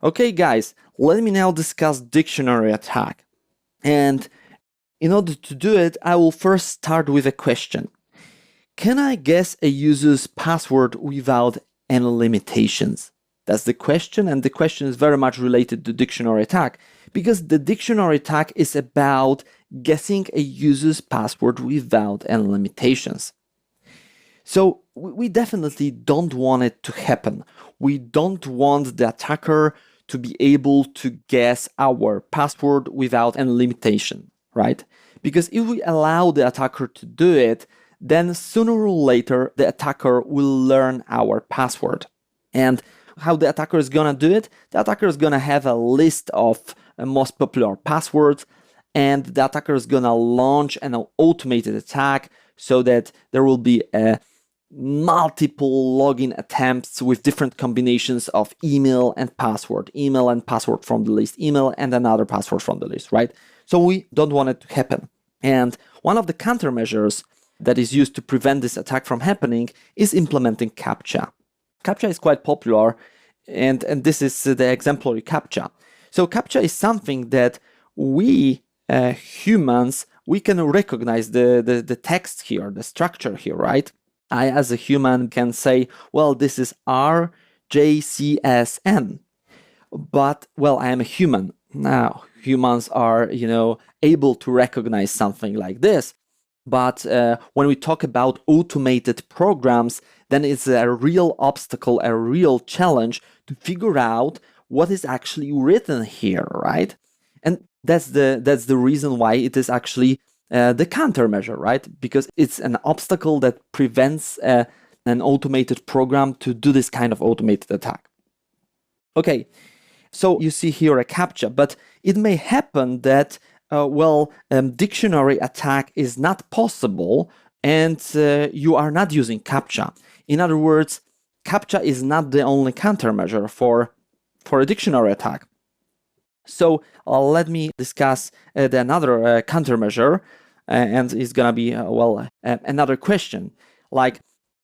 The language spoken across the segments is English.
Okay, guys, let me now discuss dictionary attack. And in order to do it, I will first start with a question. Can I guess a user's password without any limitations? That's the question, and the question is very much related to dictionary attack because the dictionary attack is about guessing a user's password without any limitations. So we definitely don't want it to happen. We don't want the attacker to be able to guess our password without any limitation, right? Because if we allow the attacker to do it, then sooner or later the attacker will learn our password. And how the attacker is gonna do it? The attacker is gonna have a list of most popular passwords, and the attacker is gonna launch an automated attack so that there will be multiple login attempts with different combinations of email and password from the list, email and another password from the list, right? So we don't want it to happen. And one of the countermeasures that is used to prevent this attack from happening is implementing CAPTCHA. CAPTCHA is quite popular, and this is the exemplary CAPTCHA. So CAPTCHA is something that we humans, we can recognize the text here, the structure here, right? I, as a human, can say, well, this is RJCSN. But, well, I am a human. Now, humans are, able to recognize something like this. But when we talk about automated programs, then it's a real obstacle, a real challenge to figure out what is actually written here, right? And that's the reason why it is actually the countermeasure, right? Because it's an obstacle that prevents an automated program to do this kind of automated attack. Okay, so you see here a CAPTCHA, but it may happen that, dictionary attack is not possible and you are not using CAPTCHA. In other words, CAPTCHA is not the only countermeasure for a dictionary attack. So let me discuss another countermeasure, and it's gonna be another question, like,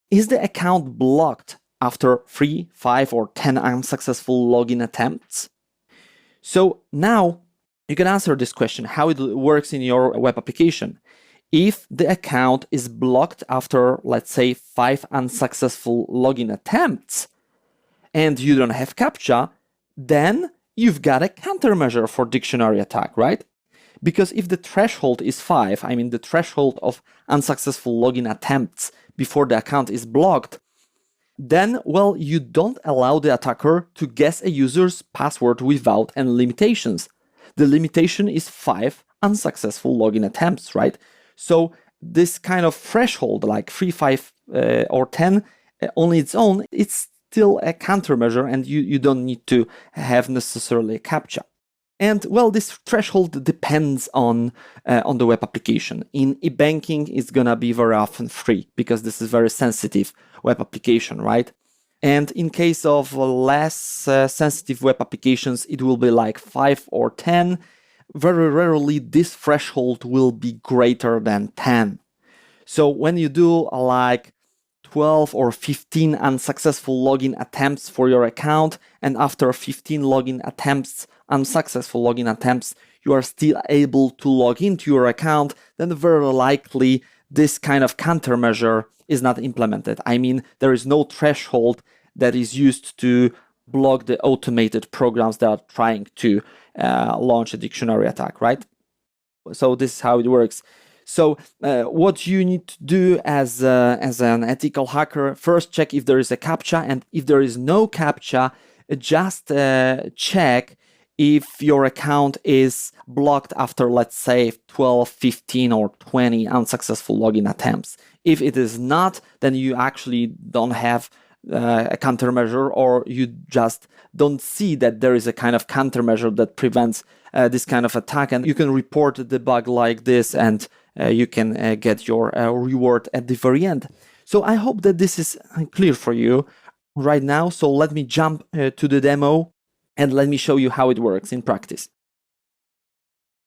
is the account blocked after 3, 5, or 10 unsuccessful login attempts? So now you can answer this question, how it works in your web application. If the account is blocked after, let's say, 5 unsuccessful login attempts, and you don't have CAPTCHA, then you've got a countermeasure for dictionary attack, right? Because if the threshold is 5, I mean the threshold of unsuccessful login attempts before the account is blocked, then, well, you don't allow the attacker to guess a user's password without any limitations. The limitation is 5 unsuccessful login attempts, right? So this kind of threshold, like 3, 5, or 10, on its own, it's still a countermeasure, and you don't need to have necessarily a CAPTCHA. And, well, this threshold depends on the web application. In e-banking, it's gonna be very often 3 because this is very sensitive web application, right? And in case of less sensitive web applications, it will be like 5 or 10. Very rarely this threshold will be greater than 10. So when you do like 12 or 15 unsuccessful login attempts for your account, and after 15 unsuccessful login attempts, you are still able to log into your account, then very likely this kind of countermeasure is not implemented. I mean, there is no threshold that is used to block the automated programs that are trying to launch a dictionary attack, right? So this is how it works. So what you need to do as an ethical hacker, first check if there is a CAPTCHA, and if there is no CAPTCHA, just check if your account is blocked after, let's say, 12, 15, or 20 unsuccessful login attempts. If it is not, then you actually don't have a countermeasure, or you just don't see that there is a kind of countermeasure that prevents this kind of attack, and you can report the bug like this, and you can get your reward at the very end. So I hope that this is clear for you right now. So let me jump to the demo and let me show you how it works in practice.